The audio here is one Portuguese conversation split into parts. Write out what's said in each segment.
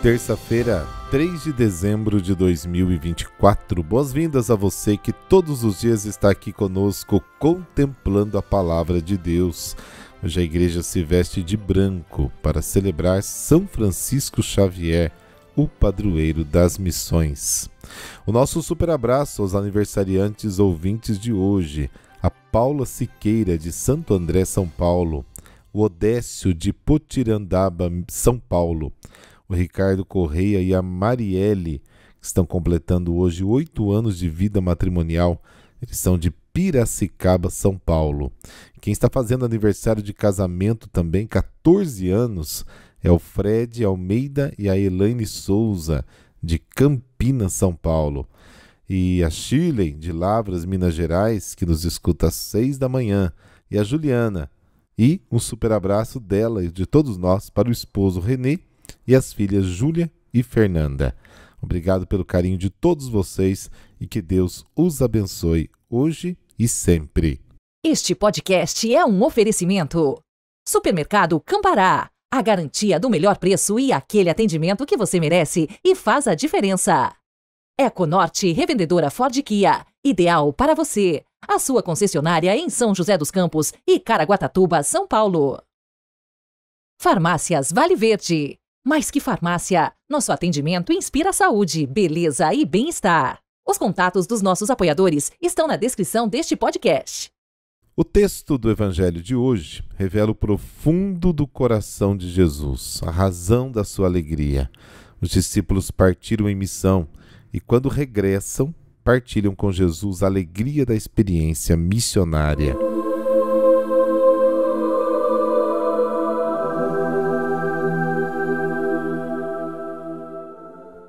Terça-feira, 3 de dezembro de 2024. Boas-vindas a você que todos os dias está aqui conosco contemplando a palavra de Deus. Hoje a igreja se veste de branco para celebrar São Francisco Xavier, o padroeiro das missões. O nosso super abraço aos aniversariantes ouvintes de hoje: a Paula Siqueira, de Santo André, São Paulo; o Odécio, de Potirandaba, São Paulo; o Ricardo Correia e a Marielle, que estão completando hoje 8 anos de vida matrimonial. Eles são de Piracicaba, São Paulo. Quem está fazendo aniversário de casamento também, 14 anos, é o Fred Almeida e a Elaine Souza, de Campinas, São Paulo. E a Shirley, de Lavras, Minas Gerais, que nos escuta às 6 da manhã. E a Juliana. E um super abraço dela e de todos nós para o esposo Renê e as filhas Júlia e Fernanda. Obrigado pelo carinho de todos vocês e que Deus os abençoe hoje e sempre. Este podcast é um oferecimento. Supermercado Campará, a garantia do melhor preço e aquele atendimento que você merece e faz a diferença. Econorte, revendedora Ford Kia, ideal para você. A sua concessionária em São José dos Campos e Caraguatatuba, São Paulo. Farmácias Vale Verde. Mais que farmácia, nosso atendimento inspira saúde, beleza e bem-estar. Os contatos dos nossos apoiadores estão na descrição deste podcast. O texto do Evangelho de hoje revela o profundo do coração de Jesus, a razão da sua alegria. Os discípulos partiram em missão e, quando regressam, partilham com Jesus a alegria da experiência missionária.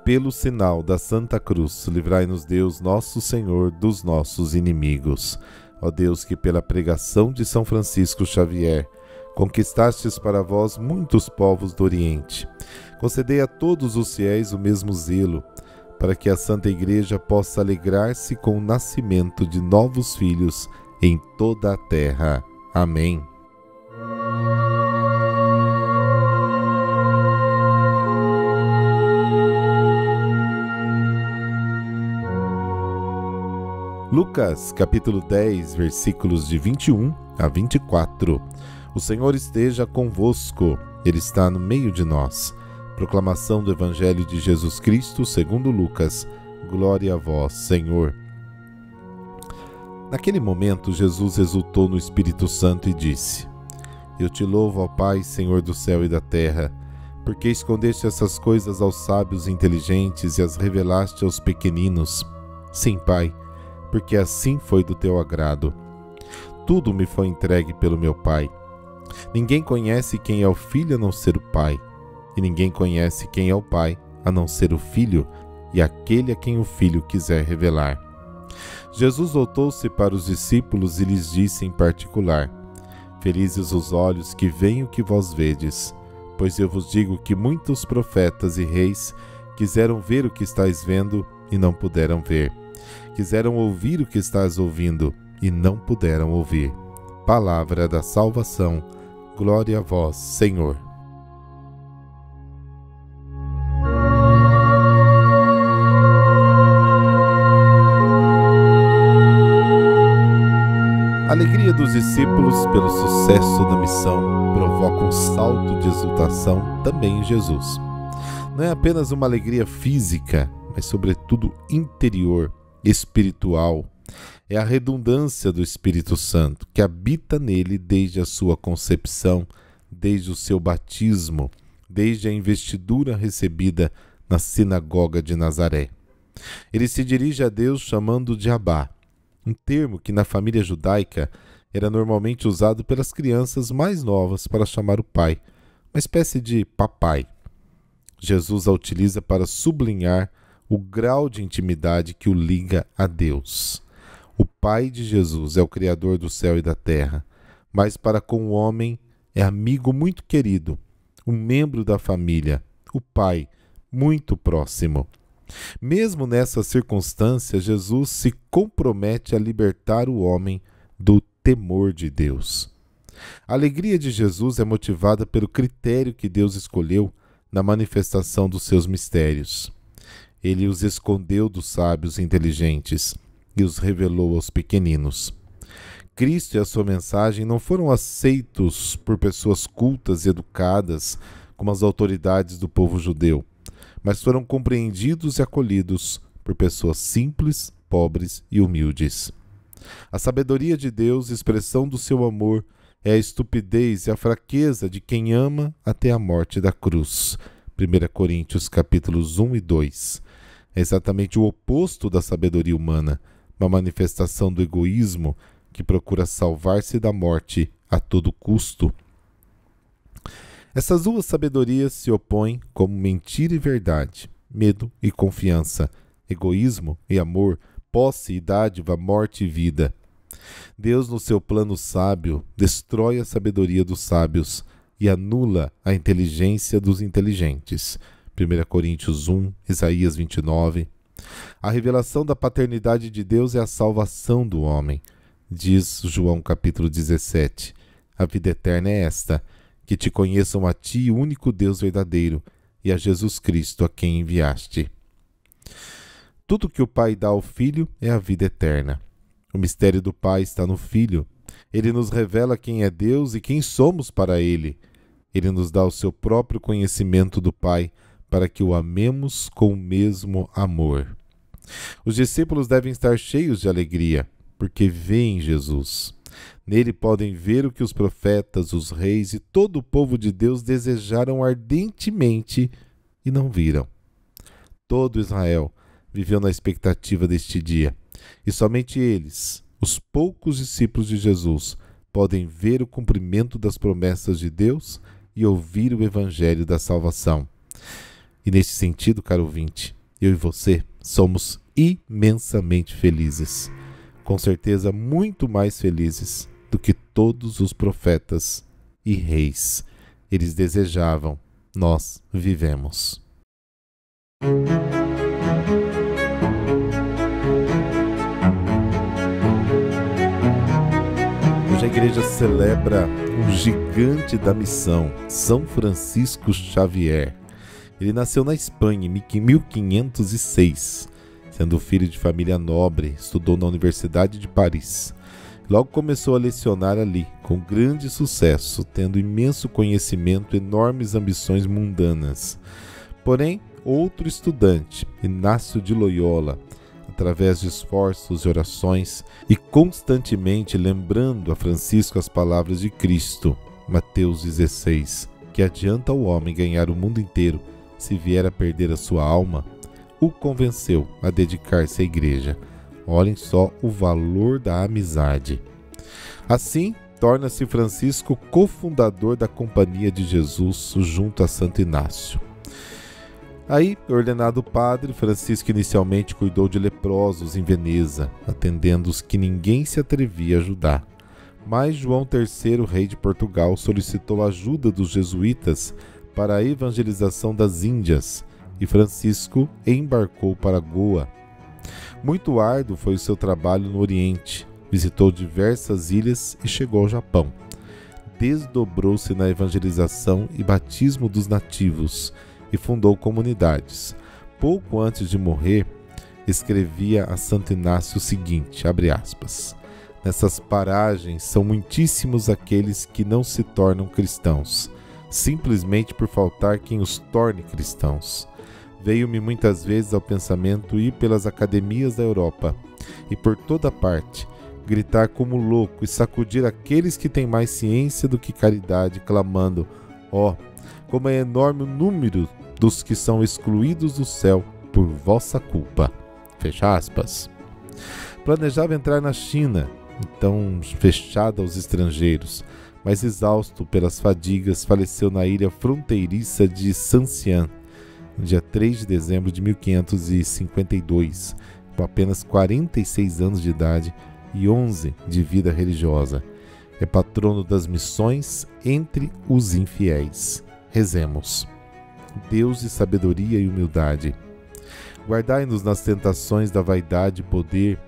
Pelo sinal da Santa Cruz, livrai-nos Deus, nosso Senhor, dos nossos inimigos. Ó Deus, que pela pregação de São Francisco Xavier conquistastes para vós muitos povos do Oriente, concedei a todos os fiéis o mesmo zelo, para que a Santa Igreja possa alegrar-se com o nascimento de novos filhos em toda a terra. Amém. Lucas, capítulo 10, versículos de 21 a 24. O Senhor esteja convosco, Ele está no meio de nós. Proclamação do Evangelho de Jesus Cristo segundo Lucas. Glória a vós, Senhor. Naquele momento, Jesus exultou no Espírito Santo e disse: Eu te louvo, ó Pai, Senhor do céu e da terra, porque escondeste essas coisas aos sábios e inteligentes e as revelaste aos pequeninos. Sim, Pai, porque assim foi do teu agrado. Tudo me foi entregue pelo meu Pai. Ninguém conhece quem é o Filho a não ser o Pai, e ninguém conhece quem é o Pai a não ser o Filho e aquele a quem o Filho quiser revelar. Jesus voltou-se para os discípulos e lhes disse em particular: Felizes os olhos que veem o que vós vedes, pois eu vos digo que muitos profetas e reis quiseram ver o que estáis vendo e não puderam ver. Quiseram ouvir o que estás ouvindo e não puderam ouvir. Palavra da salvação. Glória a vós, Senhor. A alegria dos discípulos pelo sucesso da missão provoca um salto de exultação também em Jesus. Não é apenas uma alegria física, mas sobretudo interior, espiritual. É a redundância do Espírito Santo, que habita nele desde a sua concepção, desde o seu batismo, desde a investidura recebida na sinagoga de Nazaré. Ele se dirige a Deus chamando de Abá, um termo que na família judaica era normalmente usado pelas crianças mais novas para chamar o pai, uma espécie de papai. Jesus a utiliza para sublinhar o grau de intimidade que o liga a Deus. O Pai de Jesus é o Criador do céu e da terra, mas para com o homem é amigo muito querido, um membro da família, o Pai, muito próximo. Mesmo nessa circunstância, Jesus se compromete a libertar o homem do temor de Deus. A alegria de Jesus é motivada pelo critério que Deus escolheu na manifestação dos seus mistérios. Ele os escondeu dos sábios e inteligentes e os revelou aos pequeninos. Cristo e a sua mensagem não foram aceitos por pessoas cultas e educadas como as autoridades do povo judeu, mas foram compreendidos e acolhidos por pessoas simples, pobres e humildes. A sabedoria de Deus, expressão do seu amor, é a estupidez e a fraqueza de quem ama até a morte da cruz. 1 Coríntios capítulos 1 e 2. É exatamente o oposto da sabedoria humana, uma manifestação do egoísmo que procura salvar-se da morte a todo custo. Essas duas sabedorias se opõem como mentira e verdade, medo e confiança, egoísmo e amor, posse e dádiva, morte e vida. Deus, no seu plano sábio, destrói a sabedoria dos sábios e anula a inteligência dos inteligentes. 1 Coríntios 1, Isaías 29. A revelação da paternidade de Deus é a salvação do homem. Diz João capítulo 17. A vida eterna é esta, que te conheçam a ti, único Deus verdadeiro, e a Jesus Cristo, a quem enviaste. Tudo que o Pai dá ao Filho é a vida eterna. O mistério do Pai está no Filho. Ele nos revela quem é Deus e quem somos para Ele. Ele nos dá o seu próprio conhecimento do Pai, para que o amemos com o mesmo amor. Os discípulos devem estar cheios de alegria, porque veem Jesus. Nele podem ver o que os profetas, os reis e todo o povo de Deus desejaram ardentemente e não viram. Todo Israel viveu na expectativa deste dia, e somente eles, os poucos discípulos de Jesus, podem ver o cumprimento das promessas de Deus e ouvir o evangelho da salvação. E neste sentido, caro ouvinte, eu e você somos imensamente felizes. Com certeza muito mais felizes do que todos os profetas e reis. Eles desejavam, nós vivemos. Hoje a igreja celebra um gigante da missão, São Francisco Xavier. Ele nasceu na Espanha em 1506. Sendo filho de família nobre, estudou na Universidade de Paris. Logo começou a lecionar ali, com grande sucesso, tendo imenso conhecimento e enormes ambições mundanas. Porém, outro estudante, Inácio de Loyola, através de esforços e orações, e constantemente lembrando a Francisco as palavras de Cristo, Mateus 16, que adianta ao homem ganhar o mundo inteiro se vier a perder a sua alma, o convenceu a dedicar-se à igreja. Olhem só o valor da amizade. Assim, torna-se Francisco cofundador da Companhia de Jesus junto a Santo Inácio. Aí, ordenado padre, Francisco inicialmente cuidou de leprosos em Veneza, atendendo os que ninguém se atrevia a ajudar. Mas João III, rei de Portugal, solicitou a ajuda dos jesuítas para a evangelização das Índias, e Francisco embarcou para Goa. Muito árduo foi o seu trabalho no Oriente. Visitou diversas ilhas e chegou ao Japão. Desdobrou-se na evangelização e batismo dos nativos e fundou comunidades. Pouco antes de morrer, escrevia a Santo Inácio o seguinte, abre aspas, nessas paragens são muitíssimos aqueles que não se tornam cristãos, simplesmente por faltar quem os torne cristãos. Veio-me muitas vezes ao pensamento ir pelas academias da Europa e por toda parte, gritar como louco e sacudir aqueles que têm mais ciência do que caridade, clamando, como é enorme o número dos que são excluídos do céu por vossa culpa. Fecha aspas. Planejava entrar na China, então fechada aos estrangeiros, mas exausto pelas fadigas, faleceu na ilha fronteiriça de Sancian, no dia 3 de dezembro de 1552, com apenas 46 anos de idade e 11 de vida religiosa. É patrono das missões entre os infiéis. Rezemos. Deus de sabedoria e humildade, guardai-nos nas tentações da vaidade e poder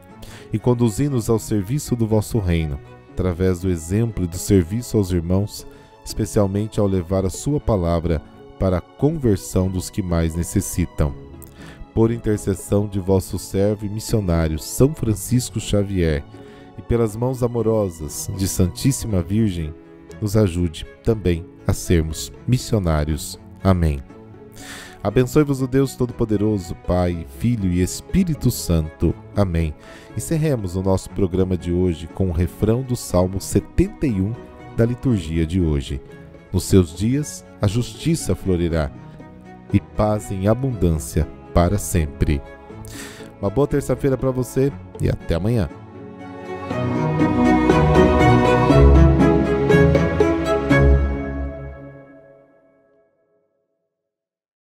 e conduzi-nos ao serviço do vosso reino, através do exemplo e do serviço aos irmãos, especialmente ao levar a sua palavra para a conversão dos que mais necessitam. Por intercessão de vosso servo e missionário São Francisco Xavier e pelas mãos amorosas de Santíssima Virgem, nos ajude também a sermos missionários. Amém. Abençoe-vos o Deus Todo-Poderoso, Pai, Filho e Espírito Santo. Amém. Encerremos o nosso programa de hoje com o refrão do Salmo 71 da liturgia de hoje. Nos seus dias, a justiça florirá e paz em abundância para sempre. Uma boa terça-feira para você e até amanhã.